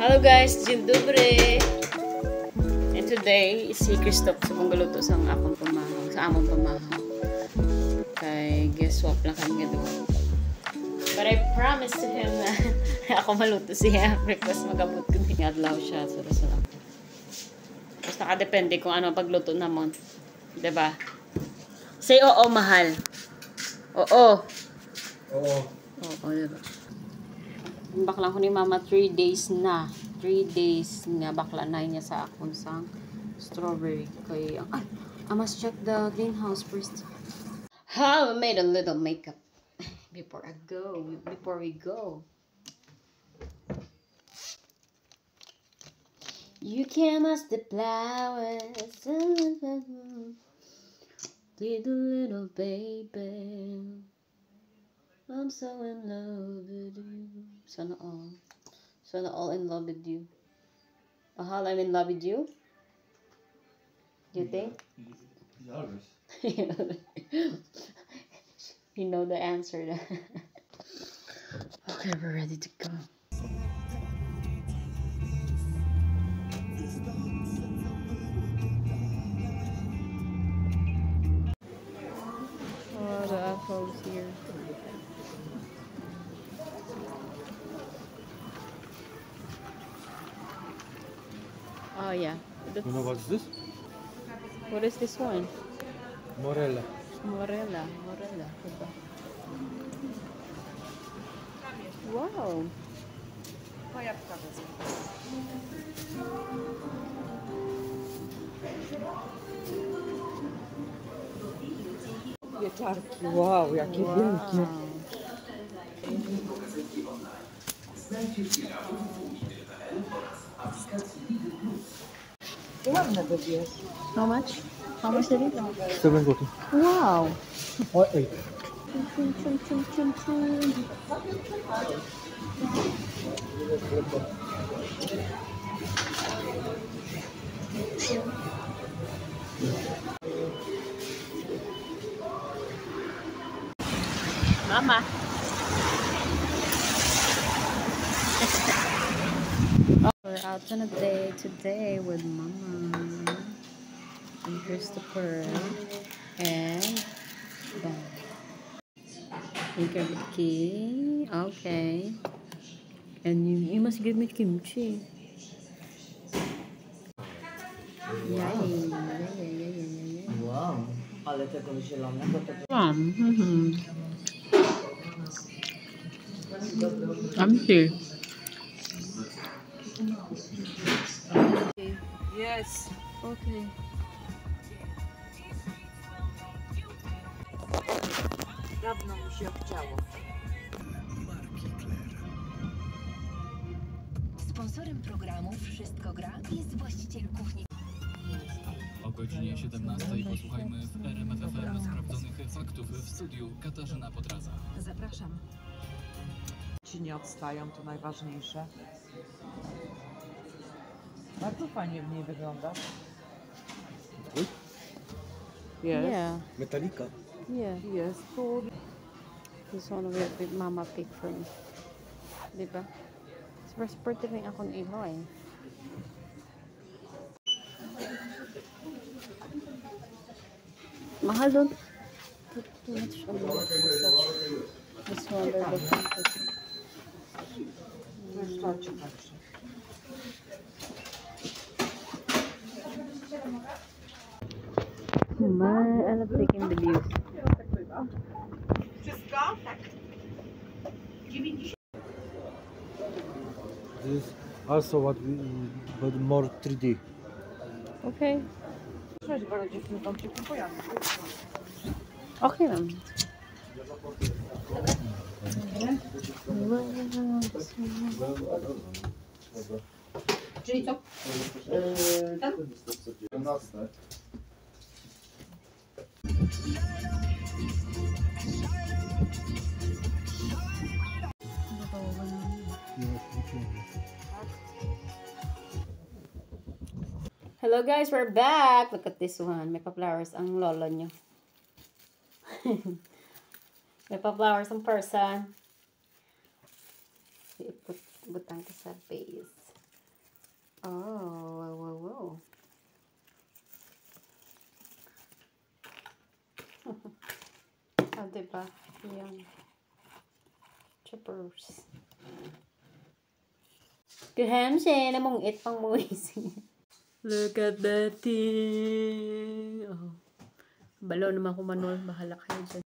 Hello guys, Dzień dobry. And today, si Christoph sa kong galuto sa akong pamahaw, sa among pamahaw. Kay guess swap lang kami nga doon. But I promised to him na ako maluto siya. Request magabot ko niya. Adlaw siya. Sarap. Tapos nakadepende kung ano pagluto namon. Diba? Say oo, mahal. Oo. Oo. Oo, diba? Bakla ko ni mama 3 days na. 3 days nga bakla na niya sa akong sang strawberry. Kaya, I must check the greenhouse first. I made a little makeup before we go. You came as the flowers, little baby. I'm so in love with you. Sana all in love with you. Mahal, I'm in love with you. You think? Always. You know the answer. Okay, we're ready to go. Oh, the apples here. Oh yeah. You know what's this? What is this one? Morella. Morella. Diba? Wow. Pieczarki, wow, jakie wielkie. Ładne to jest. How much? How much is it? 7 zł. Wow. Or 8. Mama. We're out on a date today with Mama and Christopher and Bob. Think of Vicky. Okay. And you must give me kimchi. Yay. Wow, ale tego zielonego to... Empty. Yes. Okay. Dawno mi się chciało. Sponsorem programu Wszystko Gra jest właściciel kuchni. O godzinie 17 posłuchajmy w RMF FM sprawdzonych faktów w studiu Katarzyna Potraza. Zapraszam. Ci nie odstają, to najważniejsze. Bardzo fajnie w niej wygląda. Yes. Yeah. Metallica. Yeah. Jest tu. This one with Mama pick for me. Diba? Super rin akong ihoy. Mahal doon. Too much on this one. They're looking for. Wystarczy także. I love taking the views. Wszystko? Tak. This is also what we, but more 3D. Okay. Cześć, bo dziewczynkom się kupujemy. Okay lang. Czyli co? Ten? 17. Hello guys, we're back. Look at this one. May pa-flowers ang lolo nyo. May pa-flowers ang person. Butang ko sa base. Oh, wow, wow, wow. Diba? Yan. Choppers. Kuhamse, namong it pang muising. Look at that thing. Oh. Balo naman ko manual. Bahala kayo dyan.